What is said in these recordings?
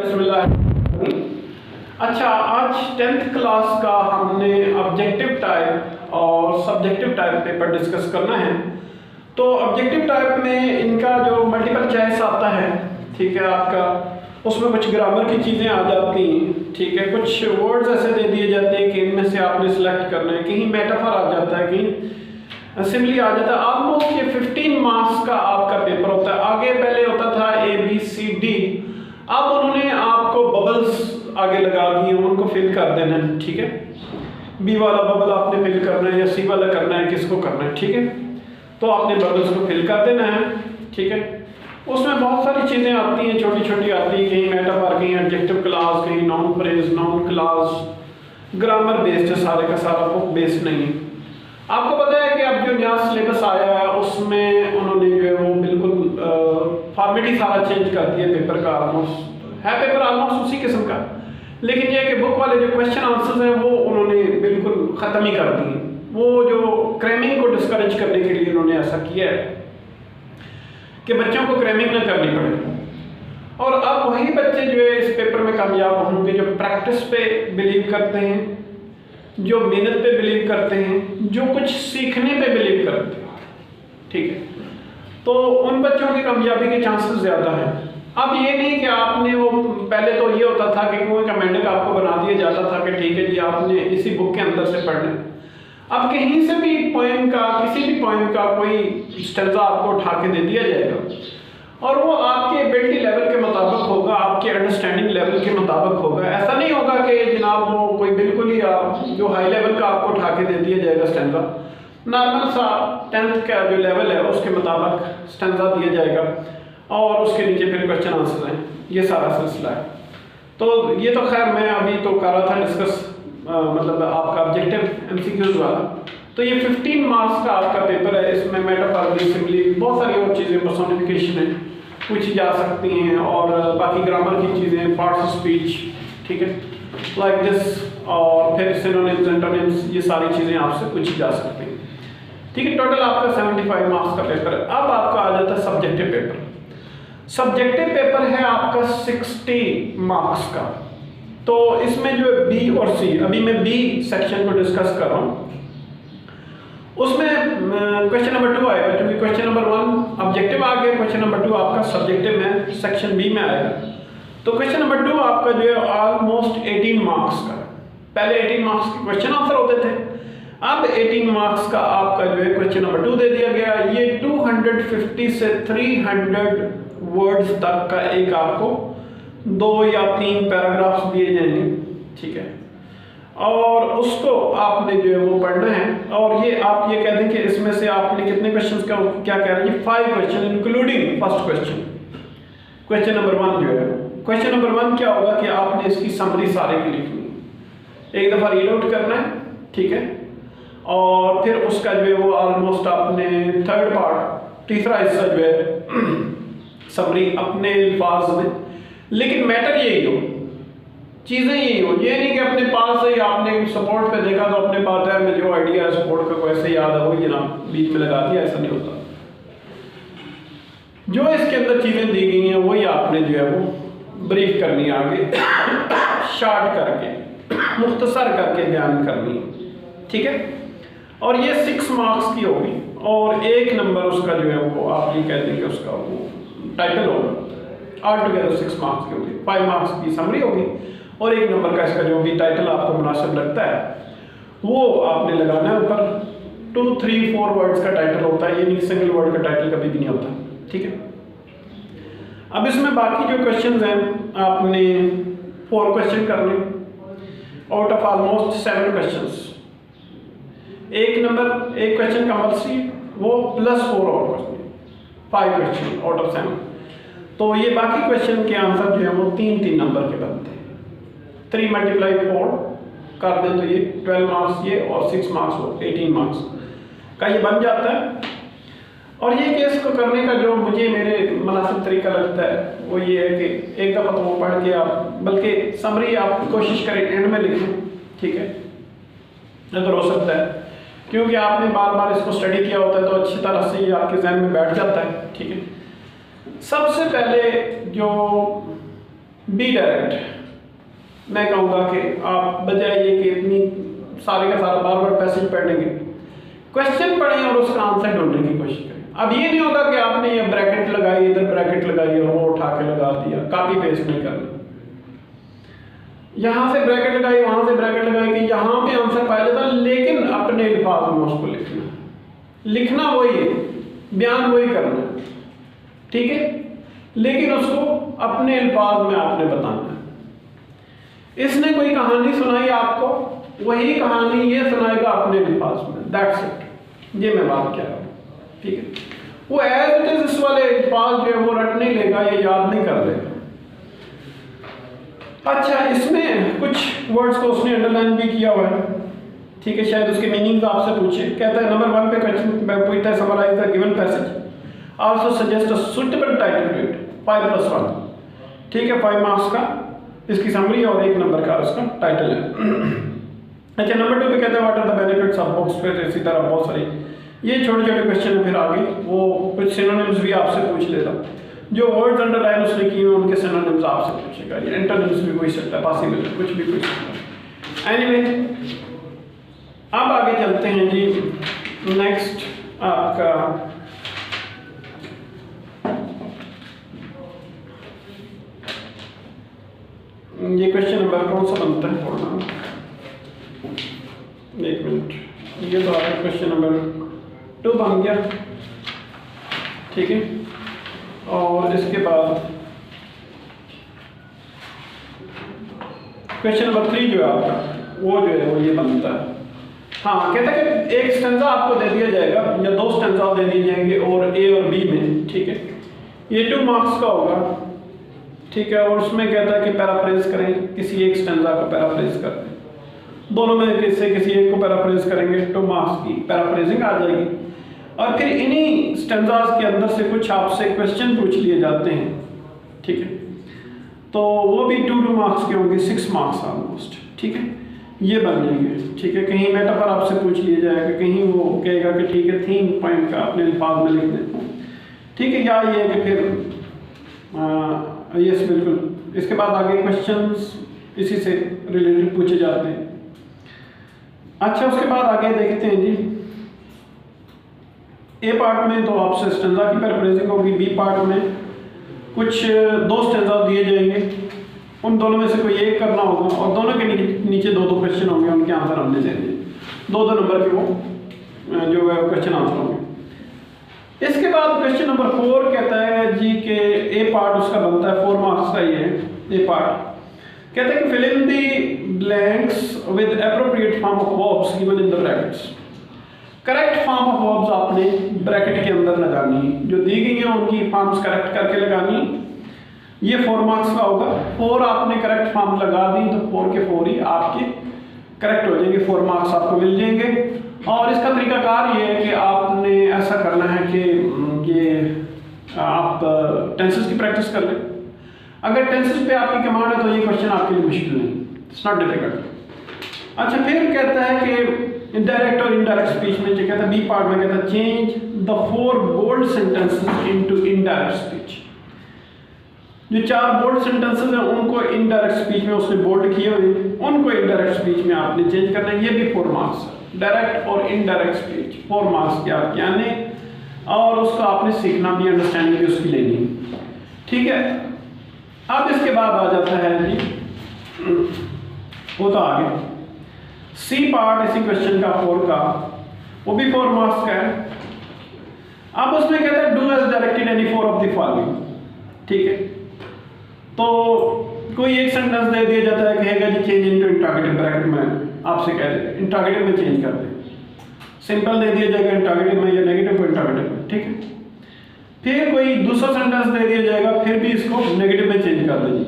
बिस्मिल्लाह। अच्छा, आज 10th class का हमने ऑब्जेक्टिव टाइप और सब्जेक्टिव टाइप पेपर डिस्कस करना है। तो ऑब्जेक्टिव टाइप में इनका जो मल्टीपल चॉइस आता है, ठीक है, आपका उसमें कुछ ग्रामर की चीज़ें आ जाती हैं, ठीक है, कुछ वर्ड्स ऐसे दे दिए जाते हैं कि इनमें से आपने सेलेक्ट करना है, कहीं मेटाफर आ जाता है, कहीं सिंपली आ जाता है। ऑलमोस्ट ये 15 मार्क्स का आपका पेपर होता है। आगे पहले होता था ABCD, अब उन्होंने आपको बबल्स आगे लगा दिए, उनको फिल कर देना है, ठीक है। B वाला बबल आपने फिल करना है या C वाला करना है, किसको करना है, ठीक है। तो आपने बबल्स को फिल कर देना है, ठीक है। उसमें बहुत सारी चीज़ें आती हैं, छोटी छोटी आती हैं, कहीं मेटाफर, कहीं एडजेक्टिव क्लास, कहीं noun phrase, noun class, grammar based है, सारे का सारा बुक बेस्ड नहीं है। आपको पता है कि अब जो नया सिलेबस आया है उसमें उन्होंने जो है वो बिल्कुल फॉर्मेट ही सारा चेंज कर दिया पेपर का। ऑलमोस्ट है पेपर ऑलमोस्ट उसी किस्म का, लेकिन ये कि बुक वाले जो क्वेश्चन आंसर्स हैं वो उन्होंने बिल्कुल ख़त्म ही कर दिए। वो जो क्रैमिंग को डिस्करेज करने के लिए उन्होंने ऐसा किया है कि बच्चों को क्रैमिंग ना करनी पड़े। और अब वही बच्चे जो है इस पेपर में कामयाब होंगे जो प्रैक्टिस पे बिलीव करते हैं, जो मेहनत पे बिलीव करते हैं, जो कुछ सीखने पे बिलीव करते हैं, ठीक है। तो उन बच्चों की कामयाबी के चांसेस ज़्यादा हैं। अब ये नहीं कि आपने वो, पहले तो ये होता था कि कोई कमेंडेंट आपको बना दिया जाता था कि ठीक है जी आपने इसी बुक के अंदर से पढ़ना है। अब कहीं से भी पोएम का, किसी भी पोएम का कोई स्टेंजा आपको उठा के दे दिया जाएगा और वो आपके एबिलिटी लेवल के मुताबिक होगा, आपके अंडरस्टैंडिंग लेवल के मुताबिक होगा। ऐसा नहीं होगा कि जनाब वो कोई बिल्कुल ही जो हाई लेवल का आपको उठा के दे दिया जाएगा स्टेंजा, नॉर्मल सा 10th का जो लेवल है उसके मुताबिक स्टेंजा दिया जाएगा और उसके नीचे फिर क्वेश्चन आंसर हैं। ये सारा सिलसिला है। तो ये तो खैर मैं अभी तो कर रहा था डिस्कस, मतलब आपका ऑब्जेक्टिव MCQs वाला। तो ये 15 मार्क्स का आपका पेपर है। इसमें मेटाफर, सिंपली, बहुत सारी और चीज़ें, पर्सोनिफिकेशन है, पूछी जा सकती हैं और बाकी ग्रामर की चीज़ें, पार्ट्स ऑफ स्पीच, ठीक है, लाइक दिस, और फिर सिनोनिम्स, एंटोनिम्स, ये सारी चीज़ें आपसे पूछी जा सकती हैं, ठीक है। टोटल आपका 75 मार्क्स का पेपर है। अब आपका आ जाता है सब्जेक्टिव पेपर। सब्जेक्टिव पेपर है आपका 60 मार्क्स का। तो इसमें जो है B और C, अभी मैं B सेक्शन को डिस्कस कर रहा हूँ। उसमें क्वेश्चन नंबर 2 आएगा, क्योंकि क्वेश्चन नंबर 1 ऑब्जेक्टिव आ गया, क्वेश्चन नंबर 2 आपका सब्जेक्टिव में सेक्शन B में आएगा। तो क्वेश्चन नंबर 2 आपका जो है ऑलमोस्ट 18 मार्क्स का। पहले 18 मार्क्स के क्वेश्चन आंसर होते थे, अब 18 मार्क्स का आपका जो है क्वेश्चन नंबर 2 दे दिया गया। ये 250 से 300 वर्ड्स तक का एक आपको 2 या 3 पैराग्राफ्स दिए जाएंगे, ठीक है, और उसको आपने जो है वो पढ़ना है। और ये आप ये कह दें कि इसमें से आपने कितने क्वेश्चंस का क्या कह रहे हैं, 5 question including first question. Question number 1 जो है, क्वेश्चन नंबर 1 क्या होगा कि आपने इसकी समरी सारे की लिखनी है, एक दफ़ा रीड आउट करना है, ठीक है, और फिर उसका जो है वो ऑलमोस्ट आपने थर्ड पार्ट, तीसरा हिस्सा जो है समरी अपने अल्फाज में, लेकिन मैटर यही हो, चीज़ें यही हो। ये नहीं कि अपने पास से आपने सपोर्ट पे देखा तो अपने पास है में जो आइडिया है सपोर्ट का को ऐसे याद है वही जनाब बीच में लगा दिया, ऐसा नहीं होता। जो इसके अंदर चीज़ें दी गई हैं वही आपने जो है वो ब्रीफ करनी है, आगे शॉर्ट करके, मुख्तसर करके बयान करनी है, ठीक है। और ये 6 मार्क्स की होगी और 1 नंबर उसका जो है वो आप ये कह देंगे उसका वो टाइटल होगा। ऑल टुगेदर 6 मार्क्स की होगी, 5 मार्क्स की समरी होगी और 1 नंबर का इसका जो भी टाइटल आपको मुनासिब लगता है वो आपने लगाना है ऊपर। 2, 3, 4 वर्ड्स का टाइटल होता है, ये नहीं सिंगल वर्ड का टाइटल कभी भी नहीं होता, ठीक है। अब इसमें बाकी जो क्वेश्चंस हैं आपने 4 क्वेश्चन करने out of almost 7 questions. 1 number, 1 question compulsory, वो +4 और क्वेश्चन, 5 क्वेश्चन आउट ऑफ 7। तो ये बाकी क्वेश्चन के आंसर जो है वो 3-3 नंबर के बनते हैं। 3 × 4 कर दें तो ये 12 मार्क्स ये और 6 मार्क्स वो 18 मार्क्स का ये बन जाता है। और ये केस को करने का जो मुझे मेरे मुनासिब तरीका लगता है वो ये है कि एक दफ़ा तो वो पढ़ के आप, बल्कि समरी आप कोशिश करें एंड में लिखें, ठीक है, अगर हो सकता है, क्योंकि आपने बार बार इसको स्टडी किया होता है तो अच्छी तरह से ये आपके जहन में बैठ जाता है, ठीक है। सबसे पहले जो बी डायरेक्ट। मैं कहूँगा कि आप बजाय ये कि इतनी सारे का सारा बार बार पैसेज पढ़ेंगे, क्वेश्चन पढ़ें और उसका आंसर ढूंढने की कोशिश करें। अब ये नहीं होगा कि आपने ये ब्रैकेट लगाई, इधर ब्रैकेट लगाई और वो उठा के लगा दिया, कॉपी पेस्ट नहीं करना। यहाँ से ब्रैकेट लगाई, वहाँ से ब्रैकेट लगाई कि यहाँ पे आंसर पाया जाता, लेकिन अपने अल्फाज में उसको लिखना वही है, बयान वही करना है, ठीक है, लेकिन उसको अपने अल्फाज में आपने बताना है। इसने कोई कहानी सुनाई आपको, वही कहानी ये सुनाएगा अपने अल्फाज में, दैट्स इट। ये मैं बात कह रहा हूँ, ठीक है। वो एज इट इज इस वाले अल्फाज जो है वो रट नहीं लेगा, ये याद नहीं कर लेगा। अच्छा, इसमें कुछ वर्ड्स को उसने अंडरलाइन भी किया हुआ है, ठीक है, शायद उसके मीनिंग्स आपसे पूछे। कहता है नंबर 1 पे क्वेश्चन पूछता है, summarise the given passage, also suggest a suitable title to it, 5+1, ठीक है, 5 मार्क्स का इसकी समरी और 1 नंबर का उसका टाइटल है। अच्छा, नंबर 2 पे कहते हैं what are the benefits of books, फिर इसी तरह बहुत सारी ये छोटे छोटे क्वेश्चन है। फिर आगे वो कुछ सिनोनिम्स भी आपसे पूछ लेता, जो वर्ड्स अंडरलाइन उसने किए हैं उनके सिनोनिम्स आपसे पूछेगा, ये एंटोनिम्स भी पूछ सकता है, पॉसिबल है, कुछ भी पूछ सकता है। एनीवे, अब आगे चलते हैं जी। नेक्स्ट आपका ये क्वेश्चन नंबर कौन सा बनता है, थोड़ा 1 मिनट, ये तो आपका क्वेश्चन नंबर 2 बन गया, ठीक है। और इसके बाद क्वेश्चन नंबर 3 जो है आपका, वो जो है वो ये बनता है। हाँ, कहता है कि एक स्टेंजा आपको दे दिया जाएगा या 2 स्टेंजा दे दिए जाएंगे और ए और बी में, ठीक है, ये 2 मार्क्स का होगा, ठीक है। और उसमें कहता है कि पैराफ्रेज करें, किसी एक स्टेंजा को पैराफ्रेज करते हैं, दोनों में किसी एक को पैराफ्रेज करेंगे, 2 मार्क्स की पैराफ्रेजिंग आ जाएगी। और फिर इन्हीं स्टेंजास के अंदर से कुछ आपसे क्वेश्चन पूछ लिए जाते हैं, ठीक है, तो वो भी 2 मार्क्स के होंगे, 6 मार्क्स ऑलमोस्ट, ठीक है, ये बन जाएंगे, ठीक है। कहीं मेटाफर आपसे पूछ लिया जाएगा, कहीं वो कहेगा कि ठीक है थीम पॉइंट का अपने अल्फाज में लिख दें, ठीक है, या ये कि फिर यस बिल्कुल। इसके बाद आगे क्वेश्चंस इसी से रिलेटेड पूछे जाते हैं। अच्छा, उसके बाद आगे देखते हैं जी, ए पार्ट में तो आपसे स्टेंजा की पैराफ्रेजिंग होगी, बी पार्ट में कुछ 2 स्टेंजा दिए जाएंगे, उन दोनों में से कोई एक करना होगा और दोनों के नीचे 2 क्वेश्चन होंगे, उनके आंसर हमने देने, 2 नंबर के वो जो है क्वेश्चन आंसर होंगे। इसके बाद क्वेश्चन नंबर 4 कहता है जी कि ए पार्ट उसका बनता है 4 मार्क्स का, ये ए पार्ट कहता है कि fill in the blanks with appropriate form of verbs given in the brackets. Correct form of verbs आपने ब्रैकेट के अंदर लगानी, जो दी गई हैं उनकी फॉर्म्स करेक्ट करके लगानी। ये 4 मार्क्स का होगा, 4 आपने करेक्ट फॉर्म लगा दी तो 4 के 4 ही आपके करेक्ट हो जाएंगे, 4 मार्क्स आपको मिल जाएंगे। और इसका तरीकाकार ये है कि आपने ऐसा करना है कि ये आप टेंसेस की प्रैक्टिस कर लें। अगर टेंसेस पे आपकी कमांड है तो ये क्वेश्चन आपके लिए मुश्किल नहीं, इट्स नॉट डिफिकल्ट। अच्छा, फिर कहता है कि डायरेक्ट और इनडायरेक्ट स्पीच में जो कहता है बी पार्ट में कहता है change the 4 bold sentences into indirect speech. जो 4 बोल्ड सेंटेंसेस हैं उनको इनडायरेक्ट स्पीच में उसने बोल्ड किए हुए, उनको इनडायरेक्ट स्पीच में आपने चेंज करना है। ये भी 4 मार्क्स, डायरेक्ट और इनडायरेक्ट स्पीच 4 मार्क्स के आपके आने, और उसको आपने सीखना भी, अंडरस्टैंडिंग भी उसकी लेनी, ठीक है। अब इसके बाद आ जाता है जी वो तो आगे सी पार्ट इसी क्वेश्चन का 4 का, वो भी 4 मार्क्स का है। अब उसमें कहता है do as directed any 4 of the following, ठीक है। तो कोई एक सेंटेंस दे दिया जाता है, कहेगा जी चेंज इनटू इंटरोगेटिव, ब्रैकेट में आपसे कह दे इंटरोगेटिव में चेंज कर दे, सिंपल दे दिया जाएगा इंटरोगेटिव में या नेगेटिव को इंटरोगेटिव में, ठीक है। फिर कोई दूसरा सेंटेंस दे दिया जाएगा, फिर भी इसको नेगेटिव में चेंज कर दे।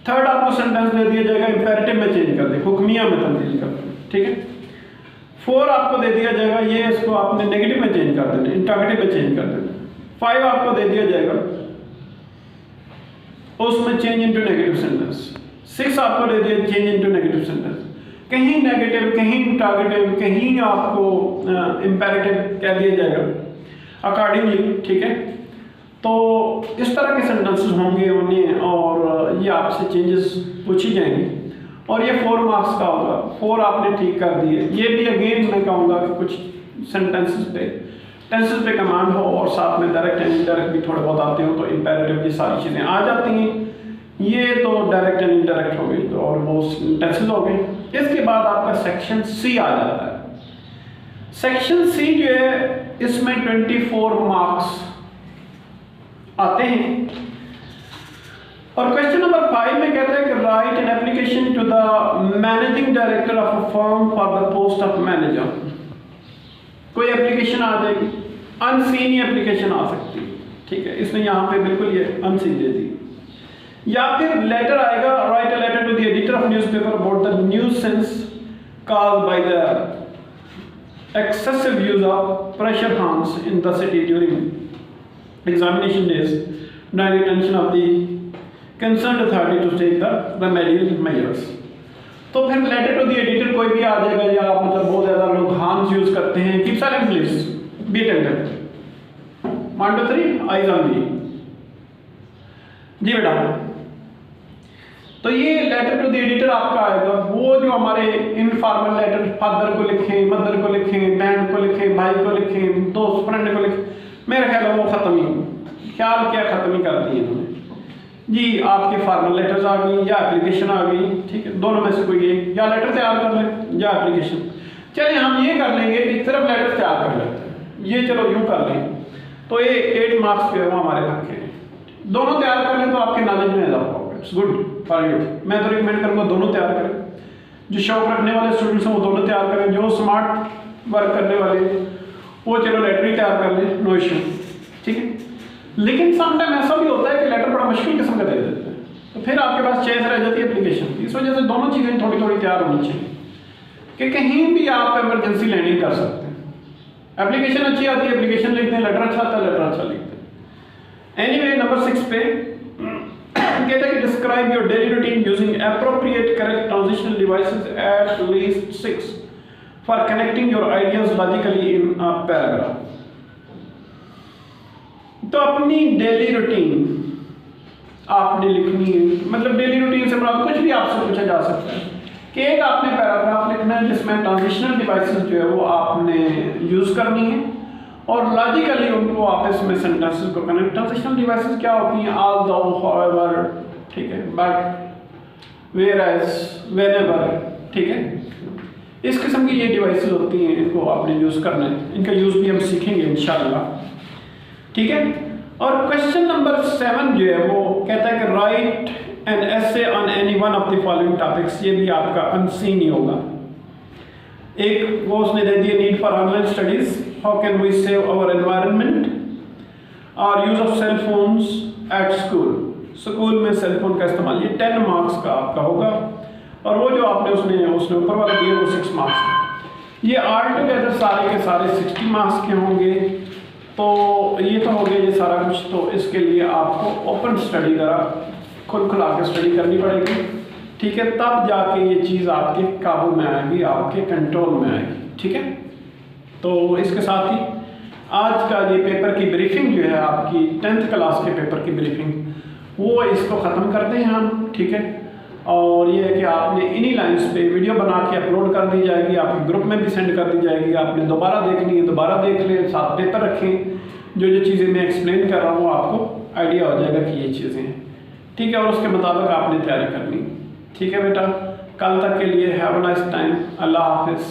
थर्ड आपको सेंटेंस दे दिया जाएगा, इंपेरेटिव में चेंज कर दे, हुक्मिया में तब्दील कर दे, ठीक है। 4 आपको दे दिया जाएगा, ये इसको आपने नेगेटिव में चेंज कर देना, इंटरोगेटिव में चेंज कर देना। 5 आपको दे दिया जाएगा, उसमें चेंज इनटू नेगेटिव सेंटेंस। 6 आपको दे दिया, चेंज इनटू नेगेटिव सेंटेंस। कहीं नेगेटिव, कहीं इंटरोगेटिव, कहीं आपको इंपेरेटिव कह दिया जाएगा अकॉर्डिंगली, ठीक है। तो इस तरह के सेंटेंसेस होंगे उन्हें, और ये आपसे चेंजेस पूछी जाएंगी, और ये 4 मार्क्स का होगा। 4 आपने ठीक कर दिए। ये भी अगेन मैं कहूँगा कि कुछ टेंसेस पे कमांड हो, और साथ में डायरेक्ट एंड इनडायरेक्ट भी थोड़े बहुत आते हो, तो इंपेरेटिव की सारी चीज़ें आ जाती हैं। ये तो डायरेक्ट एंड इनडायरेक्ट हो गई, तो और वो टेंसेस हो गए। इसके बाद आपका सेक्शन सी आ जाता है। सेक्शन सी जो है इसमें 24 मार्क्स आते हैं, और क्वेश्चन नंबर 5 में कहते हैं कि write an application to the managing director of a firm for the post of manager. कोई एप्लीकेशन आ जाएगी, अनसीन ही एप्लीकेशन आ सकती है, ठीक है, इसने यहाँ पे बिल्कुल ये अनसीन दे दी। या फिर लेटर आएगा, write a letter to the editor of newspaper about the nuisance caused by the excessive use of pressure horns in the city during examination days, drawing attention of the concerned authority to take the remedial measures। तो फिर letter to the editor कोई भी आ जाएगा, या मतलब बहुत ज़्यादा लोग हॉर्न्स यूज करते हैं। Keep silent please, be attentive. 1 2 3 eyes on me. जी बेटा, तो ये लेटर टू द एडिटर आपका आएगा, वो जो हमारे इनफॉर्मल लेटर फादर को लिखें, मदर को लिखें, बहन को लिखें, भाई को लिखें, दोस्त फ्रेंड को लिखें, मेरा ख्याल है वो ख़त्म ही, ख्याल क्या ख़त्म ही कर दिए इन्होंने जी। आपके फॉर्मल लेटर्स आ गई या एप्लीकेशन आ गई, ठीक है, दोनों में से कोई एक, या लेटर तैयार कर लें या एप्लीकेशन। चलिए हम ये कर लेंगे कि सिर्फ लेटर तैयार कर लेते हैं, ये चलो यूँ कर लें, तो ये 8 मार्क्स जो है वो हमारे तक के। दोनों तैयार कर लें तो आपके नॉलेज में इजाफा होगा, इट्स गुड फॉर यू। मैं तो रिकमेंड करूँगा दोनों तैयार करें। जो शौक रखने वाले स्टूडेंट्स हैं वो दोनों तैयार करें, जो स्मार्ट वर्क करने वाले वो चलो लेटर ही तैयार कर लें, नो इशू, ठीक है। लेकिन समटाइम ऐसा भी होता है कि लेटर बड़ा मुश्किल किस्म का दे देते हैं, तो फिर आपके पास चॉइस रह जाती है एप्लीकेशन। इस वजह से दोनों चीज़ें थोड़ी थोड़ी तैयार होनी चाहिए कि कहीं भी आप इमरजेंसी लैंडिंग कर सकते हैं। एप्लीकेशन अच्छी आती है, एप्लीकेशन लिखते हैं, लेटर अच्छा आता है, लेटर अच्छा लिखते हैं। एनीवे, नंबर 6 पे कहता है कि describe your daily routine using appropriate correct transitional devices at least 6 for connecting your ideas logically in a paragraph. तो अपनी डेली रूटीन आपने लिखनी है, मतलब डेली रूटीन से मतलब कुछ भी आपसे पूछा जा सकता है कि एक आपने पैराग्राफ लिखना है जिसमें ट्रांजिशनल डिवाइसेस जो है वो आपने यूज़ करनी है, और लॉजिकली उनको आपस में सेंटेंसेस को कनेक्ट। ट्रांजिशनल डिवाइसेस क्या होती हैं? ऑल दो, हाउएवर, ठीक है, बट, वेयर एज, व्हेनेवर, ठीक है, इस किस्म की ये डिवाइसेस होती हैं, इनको आपने यूज़ करना है। इनका यूज़ भी हम सीखेंगे इंशाल्लाह, ठीक है। और क्वेश्चन नंबर 7 जो है वो कहता है कि write an essay on any one of the following topics. ये भी आपका अनसीन ही होगा। एक वो उसने दे दिया, need for online studies, how can we save our environment, और use of cell phones at school. School में सेल फोन का इस्तेमाल, ये 10 मार्क्स का आपका होगा, और वो जो आपने उसने ऊपर वाला दिया वो 6 मार्क्स का। ये ऑल टुगेदर सारे के सारे 60 मार्क्स के होंगे। तो ये तो हो गया ये सारा कुछ। तो इसके लिए आपको ओपन स्टडी करा, खुला के स्टडी करनी पड़ेगी, ठीक है, तब जाके ये चीज़ आपके काबू में आएगी, आपके कंट्रोल में आएगी, ठीक है। तो इसके साथ ही आज का ये पेपर की ब्रीफिंग जो है, आपकी 10th क्लास के पेपर की ब्रीफिंग, वो इसको ख़त्म करते हैं हम, ठीक है। और ये है कि आपने इन्हीं लाइंस पे वीडियो बना के अपलोड कर दी जाएगी, आपके ग्रुप में भी सेंड कर दी जाएगी। आपने दोबारा देखनी है, दोबारा देख लें, साथ पेपर रखें, जो जो चीज़ें मैं एक्सप्लेन कर रहा हूँ आपको आइडिया हो जाएगा कि ये चीज़ें हैं, ठीक है। और उसके मुताबिक आपने तैयारी करनी, ठीक है बेटा। कल तक के लिए हैव अ नाइस टाइम, अल्लाह हाफिज़।